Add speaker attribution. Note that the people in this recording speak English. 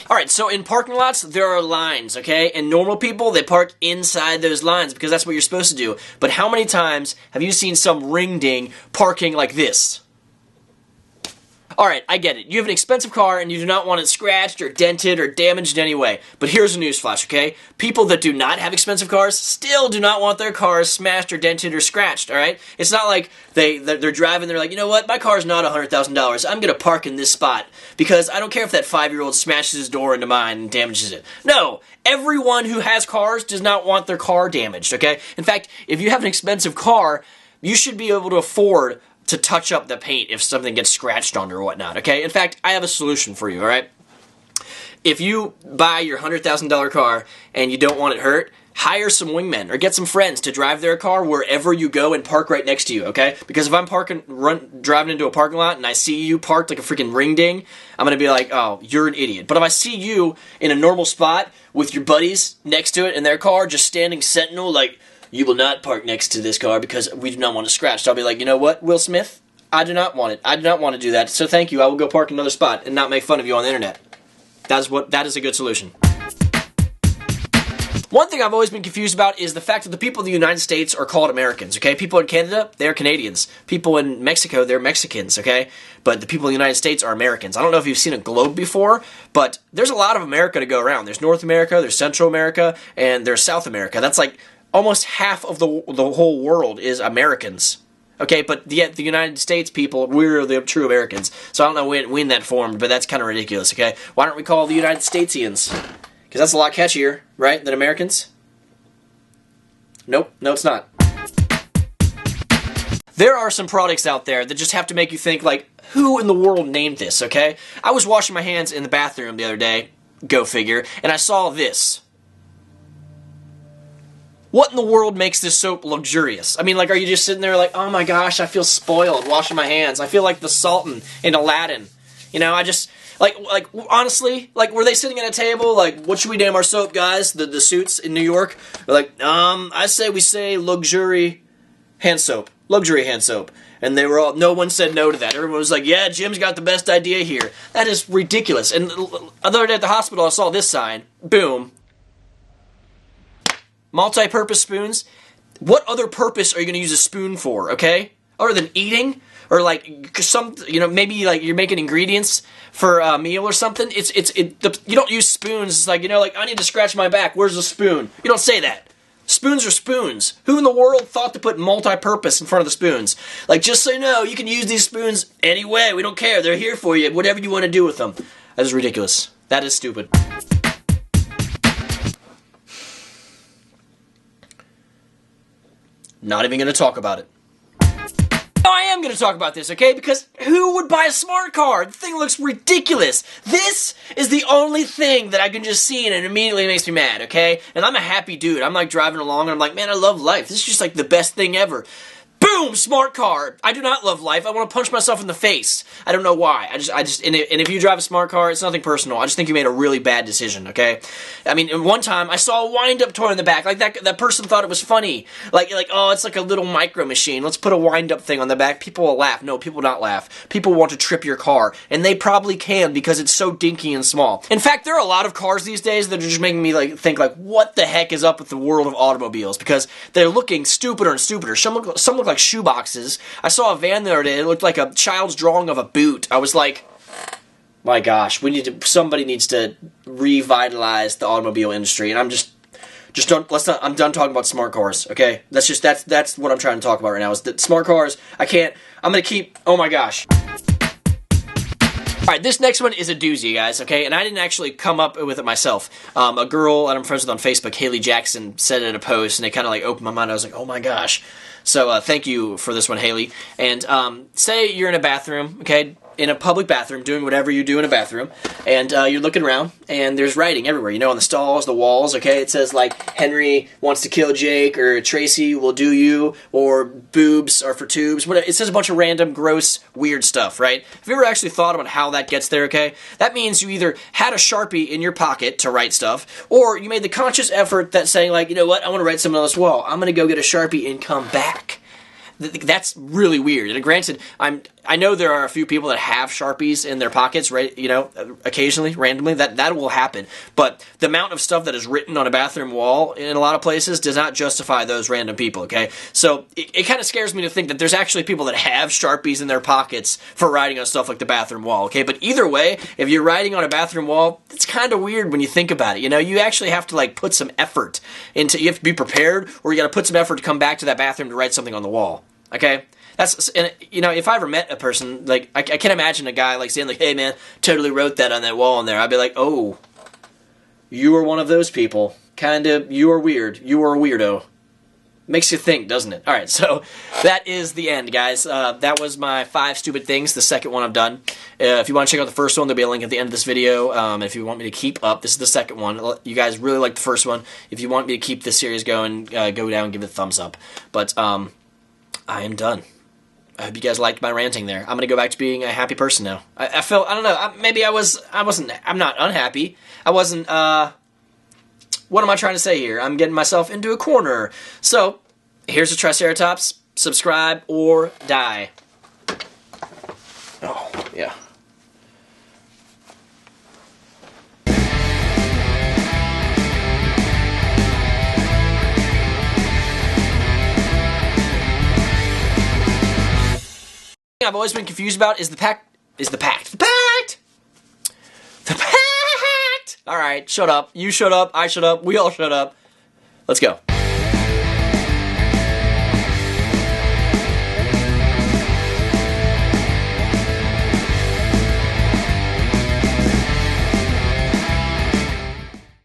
Speaker 1: Alright, so in parking lots, there are lines, okay? And normal people, they park inside those lines because that's what you're supposed to do. But how many times have you seen some ring-ding parking like this? Alright, I get it. You have an expensive car and you do not want it scratched or dented or damaged in any way. But here's a newsflash, okay? People that do not have expensive cars still do not want their cars smashed or dented or scratched, alright? It's not like they're driving, they're like, you know what, my car's not $100,000. I'm gonna park in this spot because I don't care if that 5-year-old smashes his door into mine and damages it. No! Everyone who has cars does not want their car damaged, okay? In fact, if you have an expensive car, you should be able to afford to touch up the paint if something gets scratched on or whatnot, okay? In fact, I have a solution for you, alright? If you buy your $100,000 car and you don't want it hurt, hire some wingmen or get some friends to drive their car wherever you go and park right next to you, okay? Because if I'm driving into a parking lot and I see you parked like a freaking ring ding, I'm gonna be like, oh, you're an idiot. But if I see you in a normal spot with your buddies next to it in their car just standing sentinel like, you will not park next to this car because we do not want it scratched. I'll be like, you know what, Will Smith? I do not want it. I do not want to do that. So thank you. I will go park in another spot and not make fun of you on the internet. That is a good solution. One thing I've always been confused about is the fact that the people in the United States are called Americans, okay? People in Canada, they're Canadians. People in Mexico, they're Mexicans, okay? But the people in the United States are Americans. I don't know if you've seen a globe before, but there's a lot of America to go around. There's North America, there's Central America, and there's South America. That's like almost half of the whole world is Americans. Okay, but yet the United States people, we're the true Americans. So I don't know when that formed, but that's kind of ridiculous, okay? Why don't we call the United Statesians? Because that's a lot catchier, right, than Americans? Nope, no it's not. There are some products out there that just have to make you think, like, who in the world named this, okay? I was washing my hands in the bathroom the other day, go figure, and I saw this. What in the world makes this soap luxurious? I mean, like, are you just sitting there like, oh my gosh, I feel spoiled washing my hands. I feel like the Sultan in Aladdin. You know, I just, like, honestly, like, were they sitting at a table, like, what should we name our soap, guys? The suits in New York? They're like, I say we say luxury hand soap. Luxury hand soap. And they were all, no one said no to that. Everyone was like, yeah, Jim's got the best idea here. That is ridiculous. And the other day at the hospital, I saw this sign. Boom. Multi-purpose spoons? What other purpose are you going to use a spoon for, okay? Other than eating? Or like, maybe like you're making ingredients for a meal or something? You don't use spoons. It's like, like, I need to scratch my back. Where's the spoon? You don't say that. Spoons are spoons. Who in the world thought to put multi-purpose in front of the spoons? Like, just so you know, you can use these spoons any way. We don't care. They're here for you. Whatever you want to do with them. That is ridiculous. That is stupid. Not even going to talk about it. No, I am going to talk about this, okay? Because who would buy a smart car? The thing looks ridiculous. This is the only thing that I can just see and it immediately makes me mad, okay? And I'm a happy dude. I'm like driving along and I'm like, man, I love life. This is just like the best thing ever. Boom! Smart car. I do not love life. I want to punch myself in the face. I don't know why. And if you drive a smart car, it's nothing personal. I just think you made a really bad decision, okay? I mean, one time, I saw a wind-up toy in the back. Like, that person thought it was funny. Like, oh, it's like a little micro machine. Let's put a wind-up thing on the back. People will laugh. No, people will not laugh. People want to trip your car. And they probably can because it's so dinky and small. In fact, there are a lot of cars these days that are just making me, like, think, like, what the heck is up with the world of automobiles? Because they're looking stupider and stupider. Some look like shoe boxes. I saw a van the other day. It looked like a child's drawing of a boot. I was like, my gosh, somebody needs to revitalize the automobile industry. And I'm I'm done talking about smart cars, okay? That's what I'm trying to talk about right now, is that smart cars, I'm gonna keep, oh my gosh. Alright, this next one is a doozy, guys, okay? And I didn't actually come up with it myself. A girl that I'm friends with on Facebook, Haley Jackson, said it in a post, and it kind of like opened my mind. I was like, oh my gosh. So thank you for this one, Haley. And say you're in a bathroom, okay? In a public bathroom, doing whatever you do in a bathroom, and you're looking around, and there's writing everywhere, on the stalls, the walls, okay? It says, like, Henry wants to kill Jake, or Tracy will do you, or boobs are for tubes, whatever. It says a bunch of random, gross, weird stuff, right? Have you ever actually thought about how that gets there, okay? That means you either had a Sharpie in your pocket to write stuff, or you made the conscious effort that saying, like, you know what, I want to write something on this wall. I'm going to go get a Sharpie and come back. That's really weird. And granted, I know there are a few people that have Sharpies in their pockets, right? You know, occasionally, randomly, that will happen. But the amount of stuff that is written on a bathroom wall in a lot of places does not justify those random people, okay? So it kind of scares me to think that there's actually people that have Sharpies in their pockets for writing on stuff like the bathroom wall, okay? But either way, if you're writing on a bathroom wall, it's kind of weird when you think about it. You know, you actually have to like put some effort into, you have to be prepared, or you got to put some effort to come back to that bathroom to write something on the wall. Okay, that's, and you know, if I ever met a person, like, I can't imagine a guy like saying like, hey man, totally wrote that on that wall in there. I'd be like, oh, you are one of those people. Kinda, you are weird. You are a weirdo. Makes you think, doesn't it? Alright, so that is the end, guys. That was my 5 stupid things, the second one I've done. If you want to check out the first one, there'll be a link at the end of this video. If you want me to keep up, this is the second one. You guys really liked the first one. If you want me to keep this series going, go down and give it a thumbs up. But, I am done. I hope you guys liked my ranting there. I'm gonna go back to being a happy person now. I felt, I don't know, maybe I'm not unhappy. I wasn't, what am I trying to say here? I'm getting myself into a corner. So, here's a Triceratops. Subscribe or die. Oh, yeah. I've always been confused about is the pact. Alright, shut up. You shut up, I shut up, we all shut up. Let's go.